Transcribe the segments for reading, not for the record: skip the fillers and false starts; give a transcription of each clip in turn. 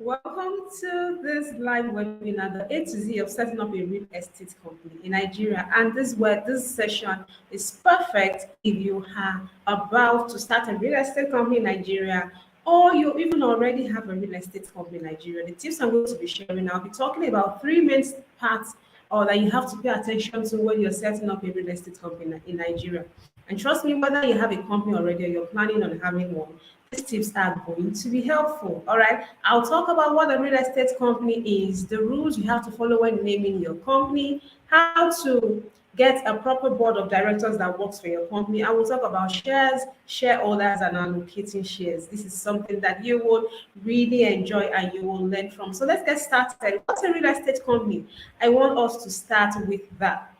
Welcome to this live webinar, the A to Z of setting up a real estate company in Nigeria. And this session is perfect if you are about to start a real estate company in Nigeria, or you even already have a real estate company in Nigeria. The tips I'm going to be sharing, I'll be talking about three main parts or that you have to pay attention to when you're setting up a real estate company in Nigeria. And trust me, whether you have a company already or you're planning on having one, these tips are going to be helpful. All right. I'll talk about what a real estate company is, the rules you have to follow when naming your company, how to get a proper board of directors that works for your company. I will talk about shares, shareholders, and allocating shares. This is something that you will really enjoy and you will learn from. So let's get started. What's a real estate company? I want us to start with that.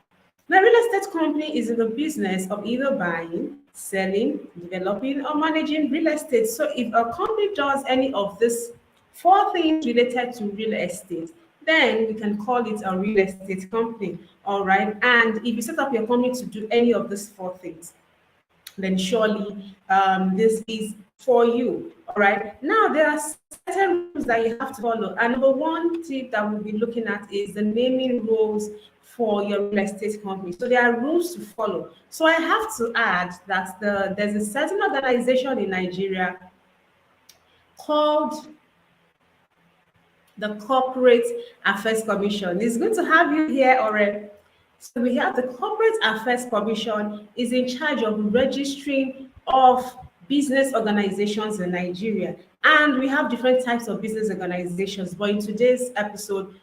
Now, real estate company is in the business of either buying, selling, developing, or managing real estate. So if a company does any of these four things related to real estate, then we can call it a real estate company. All right. And if you set up your company to do any of these four things, then surely this is for you. All right. Now, there are certain rules that you have to follow. And number one tip that we'll be looking at is the naming rules for your real estate company. So there are rules to follow. So I have to add that there's a certain organization in Nigeria called the Corporate Affairs Commission. It's good to have you here already. So we have the Corporate Affairs Commission is in charge of registering of business organizations in Nigeria. And we have different types of business organizations. But in today's episode,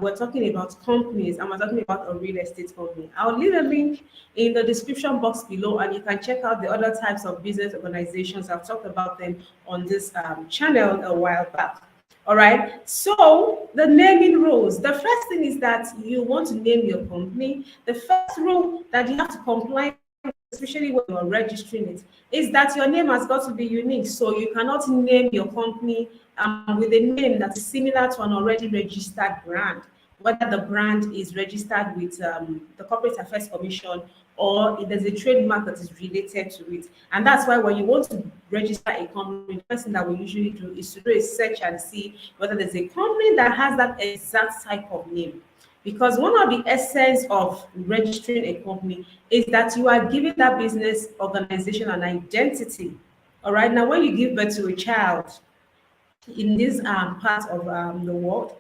we're talking about companies and we're talking about a real estate company. I'll leave a link in the description box below and you can check out the other types of business organizations. I've talked about them on this channel a while back. All right. So the naming rules. The first thing is that you want to name your company. The first rule that you have to comply with, especially when you're registering it, is that your name has got to be unique. So you cannot name your company with a name that is similar to an already registered brand, whether the brand is registered with the Corporate Affairs Commission or if there's a trademark that is related to it. And that's why when you want to register a company, the first thing that we usually do is to do a search and see whether there's a company that has that exact type of name. Because one of the essence of registering a company is that you are giving that business organization an identity. All right. Now, when you give birth to a child, in this part of the world,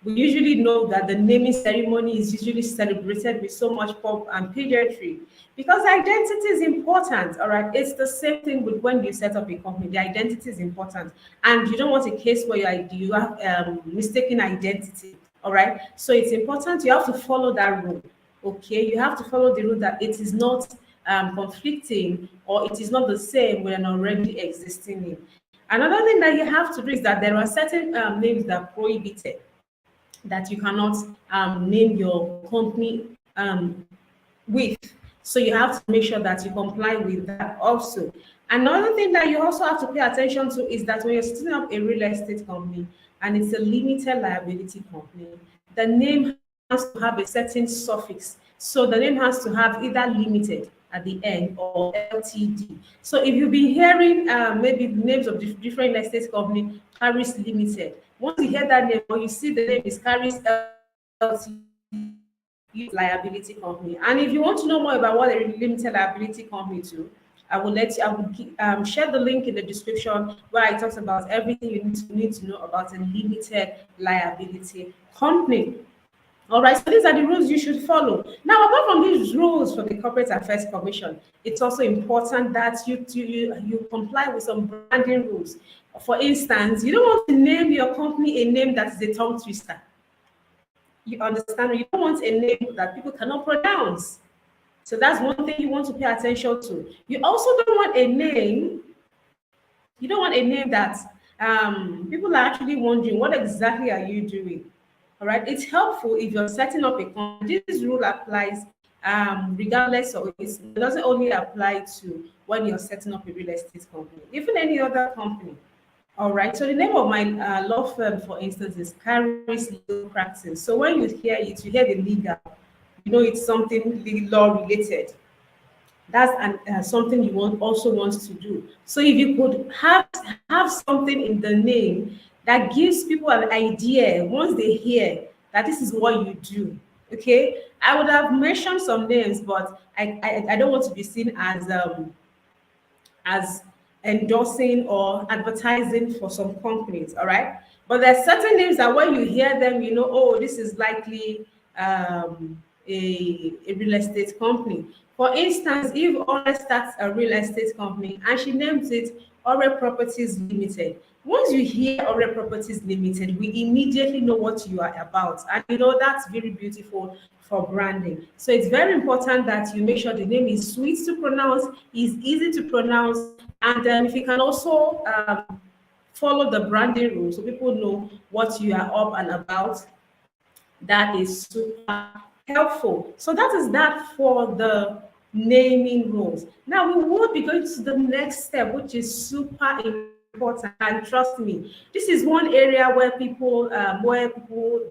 we usually know that the naming ceremony is usually celebrated with so much pomp and pageantry because identity is important. All right, it's the same thing with when you set up a company. The identity is important, and you don't want a case where you have mistaken identity. All right, so it's important. You have to follow that rule. Okay, you have to follow the rule that it is not conflicting or it is not the same with an already existing name. Another thing that you have to do is that there are certain names that are prohibited that you cannot name your company with. So you have to make sure that you comply with that also. Another thing that you also have to pay attention to is that when you're setting up a real estate company and it's a limited liability company, the name has to have a certain suffix. So the name has to have either limited at the end or LTD. So if you've been hearing maybe the names of different real estate company, Caris Limited. Once you hear that name or you see the name is Caris LTD, liability company. And if you want to know more about what a limited liability company do, I will share the link in the description where I talk about everything you need to know about a limited liability company. All right, so these are the rules you should follow. Now, apart from these rules for the Corporate Affairs Commission, it's also important that you comply with some branding rules. For instance, you don't want to name your company a name that is a tongue twister. You understand? You don't want a name that people cannot pronounce. So that's one thing you want to pay attention to. You also don't want a name. You don't want a name that people are actually wondering what exactly are you doing. All right, it's helpful if you're setting up a company. This rule applies regardless of it doesn't only apply to when you're setting up a real estate company, even any other company. All right, so the name of my law firm, for instance, is Caris Legal Practice. So when you hear it, you hear the legal, you know it's something law related. That's something you also want to do. So if you could have something in the name that gives people an idea once they hear that this is what you do. Okay, I would have mentioned some names, but I don't want to be seen as endorsing or advertising for some companies, all right? But there's certain names that when you hear them, you know, oh, this is likely a real estate company. For instance, if Ore starts a real estate company and she names it Ore Properties Limited, once you hear Ore Properties Limited, we immediately know what you are about. And you know, that's very beautiful for branding. So it's very important that you make sure the name is sweet to pronounce, is easy to pronounce, and if you can also follow the branding rules so people know what you are up and about, that is super helpful. So that is that for the naming rules. Now we will be going to the next step, which is super important. And trust me, this is one area where people, when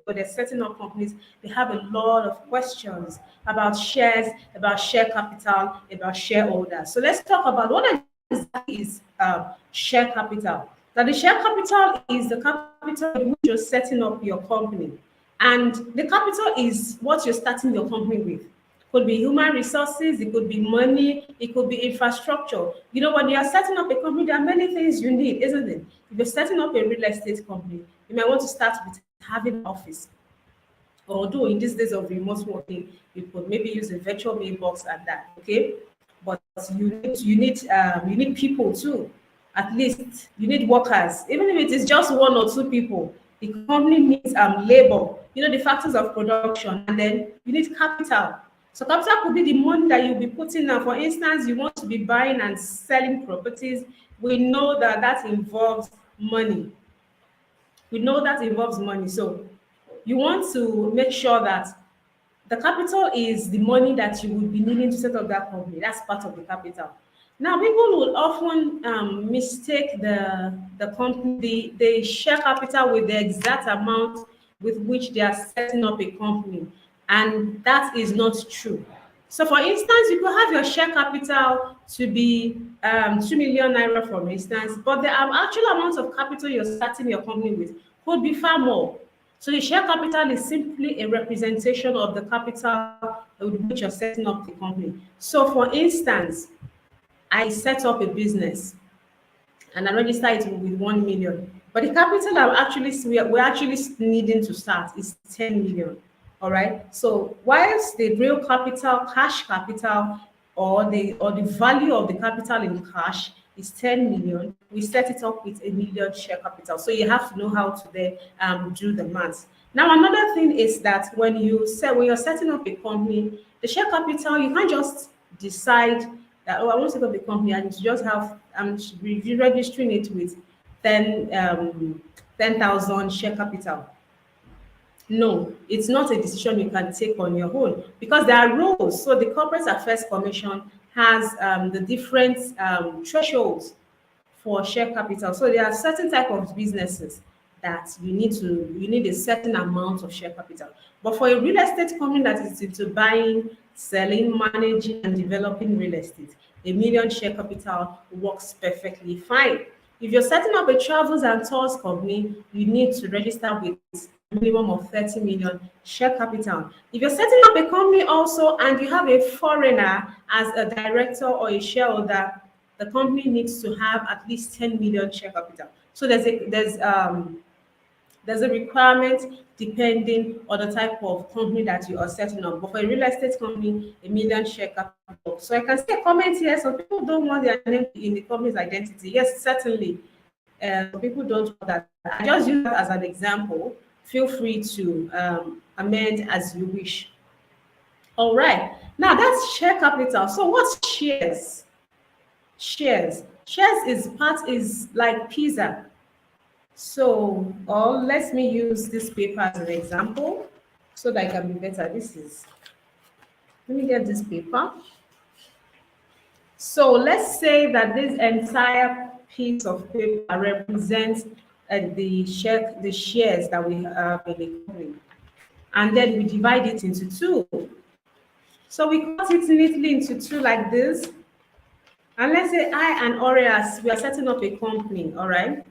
they're setting up companies, they have a lot of questions about shares, about share capital, about shareholders. So let's talk about what exactly is share capital. Now, the share capital is the capital in which you're setting up your company. And the capital is what you're starting your company with. It could be human resources, it could be money, it could be infrastructure. You know, when you are setting up a company, there are many things you need, isn't it? If you're setting up a real estate company, you might want to start with having an office. Although in these days of remote working, you could maybe use a virtual mailbox and that, okay? But you need people too. At least you need workers. Even if it is just one or two people, the company needs labor, you know, the factors of production, and then you need capital. So capital could be the money that you'll be putting now. For instance, you want to be buying and selling properties. We know that that involves money. We know that involves money. So you want to make sure that the capital is the money that you would be needing to set up that company. That's part of the capital. Now, people will often mistake the company, the share capital with the exact amount with which they are setting up a company, and that is not true. So, for instance, you could have your share capital to be 2 million naira, for instance, but the actual amount of capital you're starting your company with could be far more. So the share capital is simply a representation of the capital with which you're setting up the company. So for instance, I set up a business and I register it with 1 million. But the capital we're actually needing to start is 10 million. All right. So whilst the real capital, cash capital, or the value of the capital in cash is 10 million, we set it up with a million share capital. So you have to know how to then do the maths. Now another thing is that when you're setting up a company, the share capital, you can't just decide that, oh, I want to set up a company and you just have registering it with 10,000 share capital. No, it's not a decision you can take on your own because there are rules. So the Corporate Affairs Commission has the different thresholds for share capital. So there are certain type of businesses that you need a certain amount of share capital. But for a real estate company that is into buying, selling, managing, and developing real estate, a million share capital works perfectly fine. If you're setting up a travels and tours company, you need to register with a minimum of 30 million share capital. If you're setting up a company also and you have a foreigner as a director or a shareholder, the company needs to have at least 10 million share capital. So there's a requirement depending on the type of company that you are setting up. But for a real estate company, a million share capital. So I can see a comment here. Some people don't want their name in the company's identity. Yes, certainly. People don't want that. I just use that as an example. Feel free to amend as you wish. All right. Now that's share capital. So what's shares? Shares is like pizza. So, or let me use this paper as an example so that it can be better. Let me get this paper. So let's say that this entire piece of paper represents the shares that we have in the company. And then we divide it into two. So we cut it neatly into two like this. And let's say I and Aureas, we are setting up a company, all right?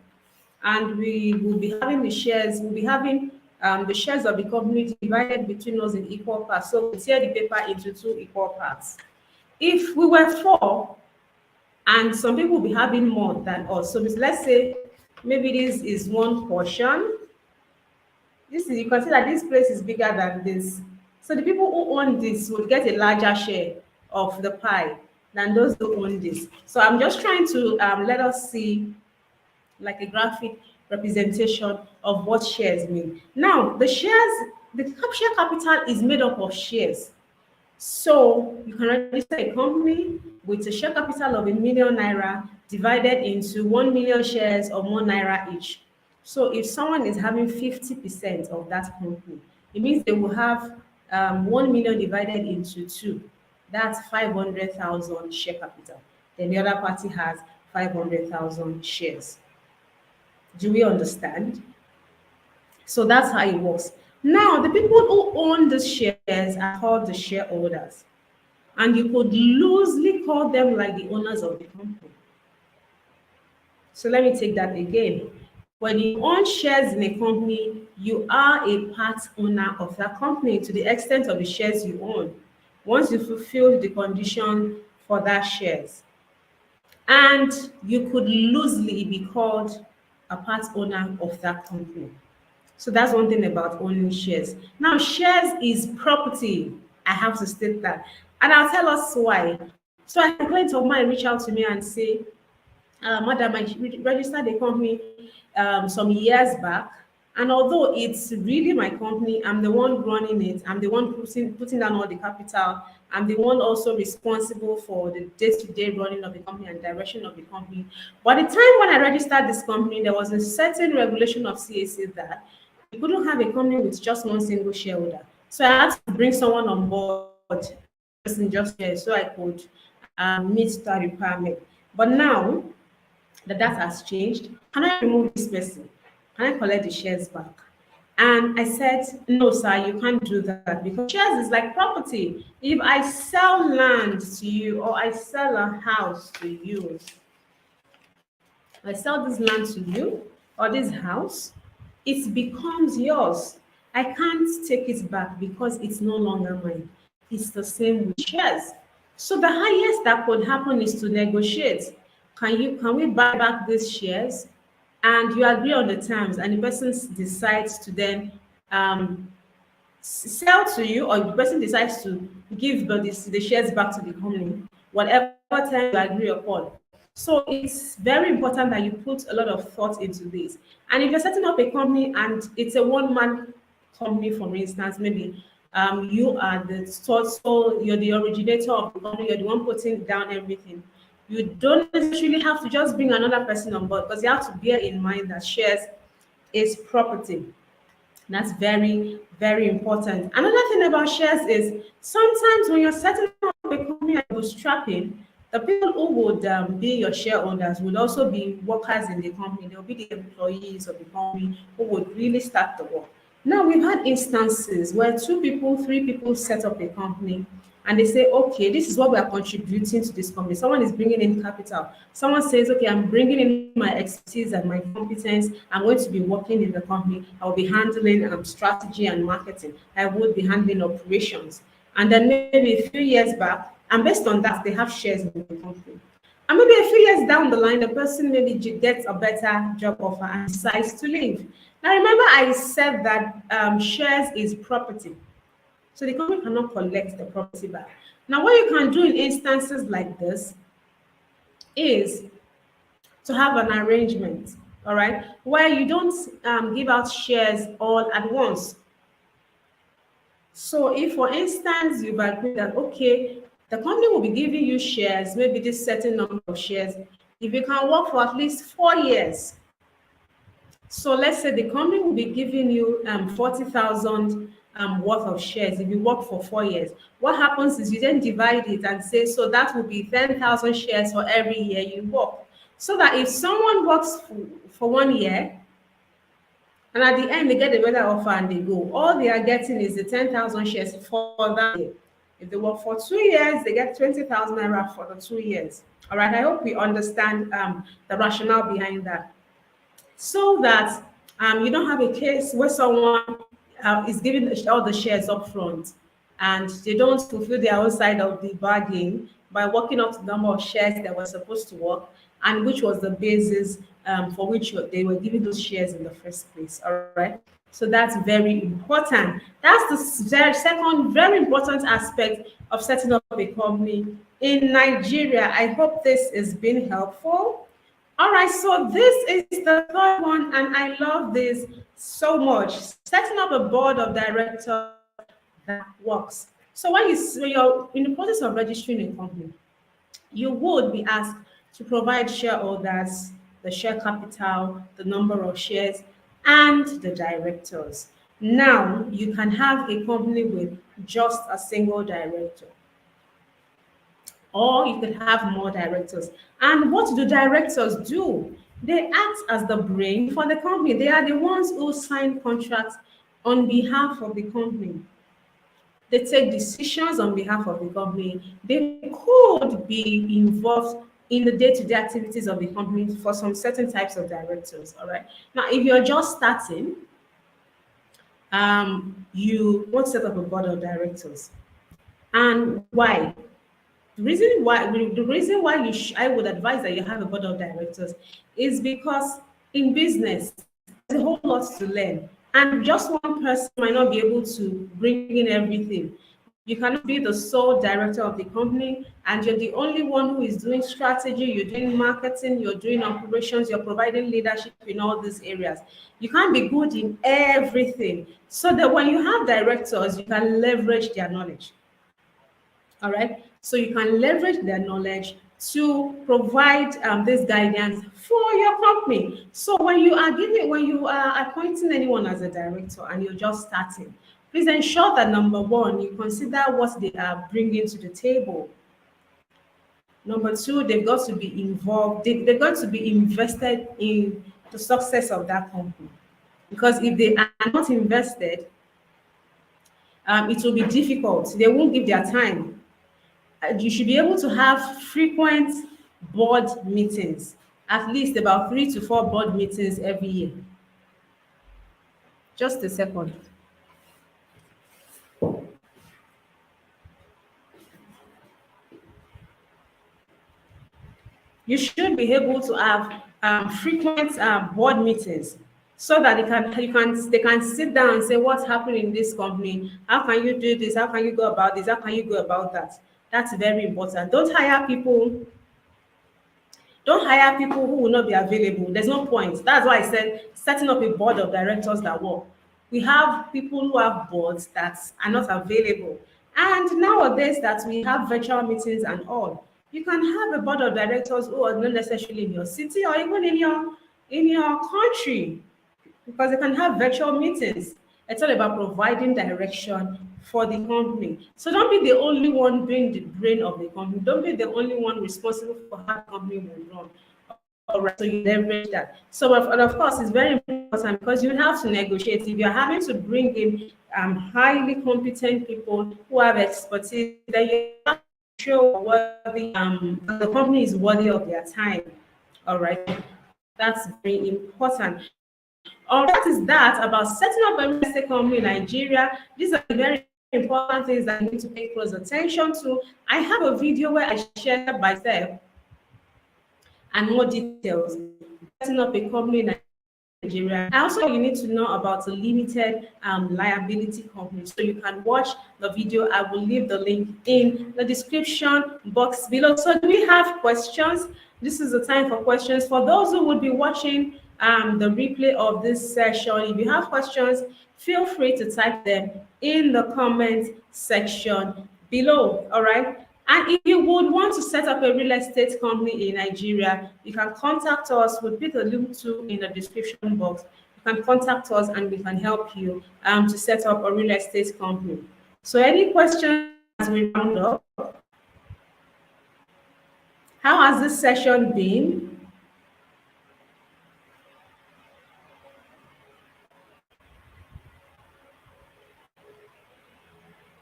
and we will be having the shares, we'll be having the shares of the company divided between us in equal parts. So we tear the paper into two equal parts. If we were four, and some people will be having more than us, so let's say maybe this is one portion. This is, you can see that this place is bigger than this. So the people who own this will get a larger share of the pie than those who own this. So I'm just trying to let us see like a graphic representation of what shares mean. Now, the share capital is made up of shares. So you can register a company with a share capital of ₦1 million divided into 1 million shares of ₦1 each. So if someone is having 50% of that company, it means they will have 1 million divided into two. That's 500,000 share capital. Then the other party has 500,000 shares. Do we understand? So that's how it works. Now, the people who own the shares are called the shareholders. And you could loosely call them like the owners of the company. So let me take that again. When you own shares in a company, you are a part owner of that company to the extent of the shares you own, once you fulfill the condition for that shares. And you could loosely be called a part owner of that company. So that's one thing about owning shares. Now, shares is property. I have to state that. And I'll tell us why. So a client of mine reach out to me and say, Madam, I registered a company some years back. And although it's really my company, I'm the one running it, I'm the one putting down all the capital, I'm the one also responsible for the day-to-day running of the company and direction of the company. But the time when I registered this company, there was a certain regulation of CAC that you couldn't have a company with just one single shareholder. So I had to bring someone on board, person just here, so I could meet that requirement. But now that has changed, can I remove this person? Can I collect the shares back? And I said, no, sir, you can't do that because shares is like property. If I sell land to you or I sell a house to you, I sell this land to you or this house, it becomes yours. I can't take it back because it's no longer mine. It's the same with shares. So the highest that could happen is to negotiate. Can we buy back these shares? And you agree on the terms, and the person decides to then um, sell to you, or the person decides to give the shares back to the company, whatever time you agree upon. So it's very important that you put a lot of thought into this. And if you're setting up a company and it's a one-man company, for instance, maybe you are the so you're the originator of the company, you're the one putting down everything. You don't necessarily have to just bring another person on board because you have to bear in mind that shares is property. That's very, very important. Another thing about shares is sometimes when you're setting up a company and bootstrapping, the people who would be your shareholders would also be workers in the company. They'll be the employees of the company who would really start the work. Now, we've had instances where two people, three people set up a company and they say, okay, this is what we are contributing to this company. Someone is bringing in capital. Someone says, okay, I'm bringing in my expertise and my competence. I'm going to be working in the company. I'll be handling strategy and marketing. I would be handling operations. And then maybe a few years back, and based on that, they have shares in the company. And maybe a few years down the line, the person maybe gets a better job offer and decides to leave. Now, remember, I said that shares is property. So the company cannot collect the property back. Now, what you can do in instances like this is to have an arrangement, all right, where you don't give out shares all at once. So if, for instance, you've agreed that, okay, the company will be giving you shares, maybe this certain number of shares, if you can work for at least 4 years. So let's say the company will be giving you 40,000 worth of shares if you work for 4 years. What happens is you then divide it and say, so that will be 10,000 shares for every year you work. So that if someone works for 1 year, and at the end they get a better offer and they go, all they are getting is the 10,000 shares for that year. If they work for 2 years, they get 20,000 naira for the 2 years. All right, I hope we understand the rationale behind that. so that you don't have a case where someone is giving all the shares up front and they don't fulfill their own side of the bargain by working up to the number of shares they were supposed to work, and which was the basis for which they were giving those shares in the first place. All right. So that's very important. That's the second very important aspect of setting up a company in Nigeria. I hope this has been helpful. All right, so this is the third one, and I love this so much. Setting up a board of directors that works. So when you're in the process of registering a company, you would be asked to provide shareholders, the share capital, the number of shares, and the directors. Now, you can have a company with just a single director, or you could have more directors. And what do directors do? They act as the brain for the company. They are the ones who sign contracts on behalf of the company. They take decisions on behalf of the company. They could be involved in the day-to-day activities of the company for some certain types of directors. All right. Now, if you're just starting, you want to set up a board of directors. And why? The reason why I would advise that you have a board of directors is because in business there's a whole lot to learn, and just one person might not be able to bring in everything. You cannot be the sole director of the company and you're the only one who is doing strategy, you're doing marketing, you're doing operations, you're providing leadership in all these areas. You can't be good in everything, so that when you have directors you can leverage their knowledge. All right. So you can leverage their knowledge to provide this guidance for your company. So when you are appointing anyone as a director and you're just starting, please ensure that number one, you consider what they are bringing to the table. Number two, they've got to be involved. They've got to be invested in the success of that company. Because if they are not invested, it will be difficult. They won't give their time. You should be able to have frequent board meetings, at least about 3 to 4 board meetings every year. Just a second. You should be able to have frequent board meetings so that they can sit down and say what's happening in this company. How can you do this? How can you go about this? How can you go about that? That's very important. Don't hire people who will not be available. There's no point. That's why I said setting up a board of directors that work. We have people who have boards that are not available. And nowadays that we have virtual meetings and all, you can have a board of directors who are not necessarily in your city or even in your country, because they can have virtual meetings. It's all about providing direction for the company. So don't be the only one doing the brain of the company. Don't be the only one responsible for how the company will run. All right, so you leverage that. So, and of course, it's very important because you have to negotiate. If you're having to bring in highly competent people who have expertise, then you have to show the company is worthy of their time. All right, that's very important. All that is that about setting up a real estate company in Nigeria. These are the very important things that you need to pay close attention to. I have a video where I share step by step and more details setting up a company in Nigeria. And also, you need to know about a limited liability company. So you can watch the video. I will leave the link in the description box below. So do we have questions? This is the time for questions. For those who would be watching the replay of this session, if you have questions, feel free to type them in the comment section below. All right. And if you would want to set up a real estate company in Nigeria, you can contact us. We'll put a link to in the description box. You can contact us and we can help you to set up a real estate company. So any questions as we round up? How has this session been?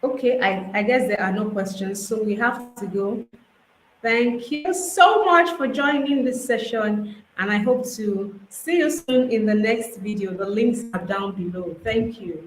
Okay, I guess there are no questions, so we have to go. Thank you so much for joining this session, And I hope to see you soon in the next video. The links are down below. Thank you.